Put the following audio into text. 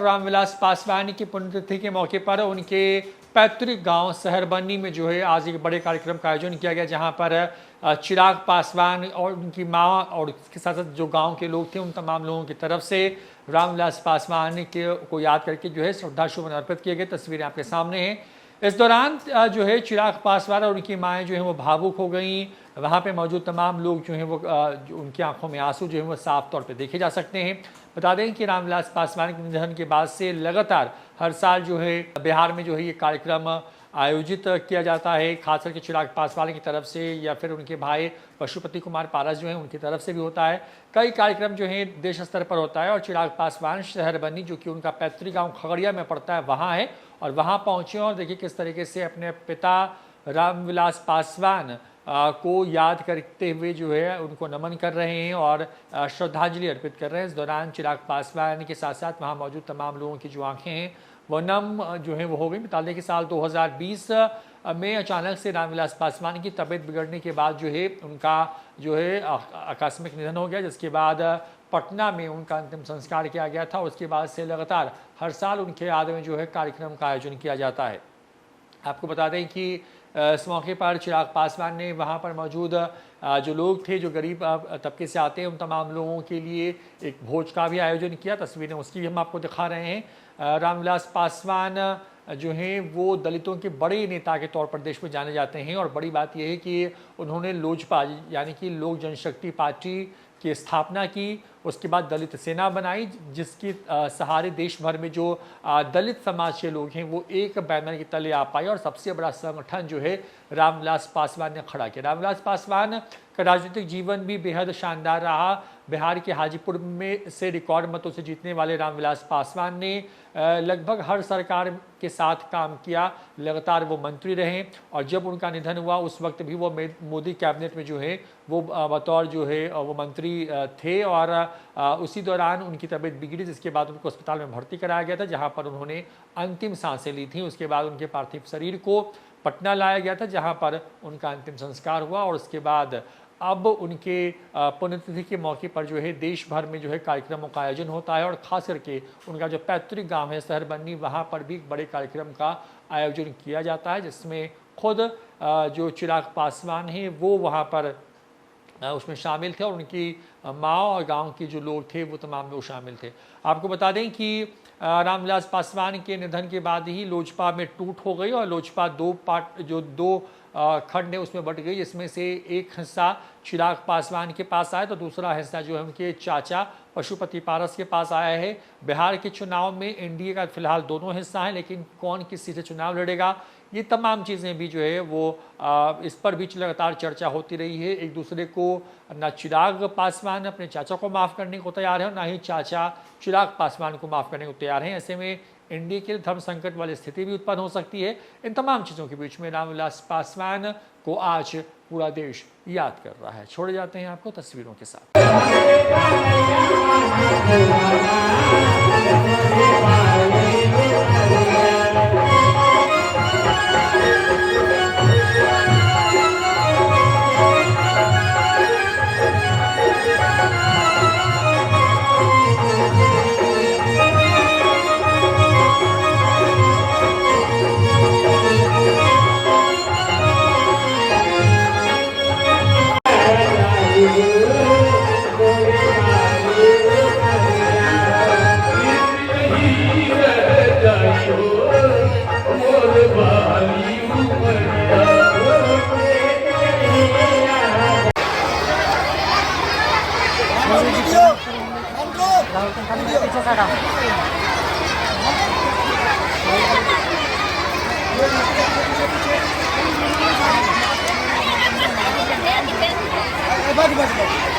रामविलास पासवान की पुण्यतिथि के मौके पर उनके पैतृक गांव सहरबन्नी में जो है आज एक बड़े कार्यक्रम का आयोजन किया गया, जहां पर चिराग पासवान और उनकी मां और इसके साथ साथ जो गांव के लोग थे उन तमाम लोगों की तरफ से रामविलास पासवान के को याद करके जो है श्रद्धासुमन अर्पित किए गए। तस्वीरें आपके सामने हैं। इस दौरान जो है चिराग पासवान और उनकी माएँ जो हैं वो भावुक हो गई। वहाँ पे मौजूद तमाम लोग जो हैं वो उनकी आंखों में आंसू जो है वो साफ तौर पे देखे जा सकते हैं। बता दें कि रामविलास पासवान के निधन के बाद से लगातार हर साल जो है बिहार में जो है ये कार्यक्रम आयोजित किया जाता है, खास करके चिराग पासवान की तरफ से या फिर उनके भाई पशुपति कुमार पारस जो हैं उनकी तरफ से भी होता है। कई कार्यक्रम जो हैं देश स्तर पर होता है और चिराग पासवान सहरबन्नी जो कि उनका पैतृक गांव खगड़िया में पड़ता है वहाँ है और वहाँ पहुँचे और देखिए किस तरीके से अपने पिता रामविलास पासवान को याद करते हुए जो है उनको नमन कर रहे हैं और श्रद्धांजलि अर्पित कर रहे हैं। इस दौरान चिराग पासवान के साथ साथ वहाँ मौजूद तमाम लोगों की जो आंखें हैं वो नम जो है वो हो गई। बता दें कि साल 2020 में अचानक से रामविलास पासवान की तबीयत बिगड़ने के बाद जो है उनका जो है आकस्मिक निधन हो गया, जिसके बाद पटना में उनका अंतिम संस्कार किया गया था। उसके बाद से लगातार हर साल उनके याद में जो है कार्यक्रम का आयोजन किया जाता है। आपको बता दें कि इस मौके पर चिराग पासवान ने वहाँ पर मौजूद जो लोग थे जो गरीब तबके से आते हैं उन तमाम लोगों के लिए एक भोज का भी आयोजन किया। तस्वीरें उसकी भी हम आपको दिखा रहे हैं। रामविलास पासवान जो हैं वो दलितों के बड़े नेता के तौर पर देश में जाने जाते हैं और बड़ी बात यह है कि उन्होंने लोजपा यानी कि लोक जनशक्ति पार्टी की स्थापना की। उसके बाद दलित सेना बनाई जिसकी सहारे देश भर में जो दलित समाज के लोग हैं वो एक बैनर के तले आ पाए और सबसे बड़ा संगठन जो है रामविलास पासवान ने खड़ा किया। रामविलास पासवान का राजनीतिक जीवन भी बेहद शानदार रहा। बिहार के हाजीपुर में से रिकॉर्ड मतों से जीतने वाले रामविलास पासवान ने लगभग हर सरकार के साथ काम किया, लगातार वो मंत्री रहे और जब उनका निधन हुआ उस वक्त भी वो मोदी कैबिनेट में जो है वो बतौर जो है वो मंत्री थे और उसी दौरान उनकी तबीयत बिगड़ी, जिसके बाद उनको अस्पताल में भर्ती कराया गया था जहां पर उन्होंने अंतिम सांसें ली थी। उसके बाद उनके पार्थिव शरीर को पटना लाया गया था जहां पर उनका अंतिम संस्कार हुआ और उसके बाद अब उनके पुण्यतिथि के मौके पर जो है देश भर में जो है कार्यक्रमों का आयोजन होता है और ख़ास करके उनका जो पैतृक गांव है सहरबन्नी वहाँ पर भी बड़े कार्यक्रम का आयोजन किया जाता है, जिसमें खुद जो चिराग पासवान हैं वो वहाँ पर उसमें शामिल थे और उनकी माँ और गांव के जो लोग थे वो तमाम लोग शामिल थे। आपको बता दें कि रामविलास पासवान के निधन के बाद ही लोजपा में टूट हो गई और लोजपा दो खंड है उसमें बट गई, जिसमें से एक हिस्सा चिराग पासवान के पास आया तो दूसरा हिस्सा जो है उनके चाचा पशुपति पारस के पास आया है। बिहार के चुनाव में एनडीए का फिलहाल दोनों हिस्सा हैं, लेकिन कौन किस सीट से चुनाव लड़ेगा ये तमाम चीज़ें भी जो है वो इस पर भी लगातार चर्चा होती रही है। एक दूसरे को ना चिराग पासवान अपने चाचा को माफ़ करने को तैयार है और ना ही चाचा चिराग पासवान को माफ़ करने को तैयार हैं। ऐसे में एनडीए के धर्म संकट वाली स्थिति भी उत्पन्न हो सकती है। इन तमाम चीज़ों के बीच में रामविलास पासवान को आज पूरा देश याद कर रहा है। छोड़े जाते हैं आपको तस्वीरों के साथ। बस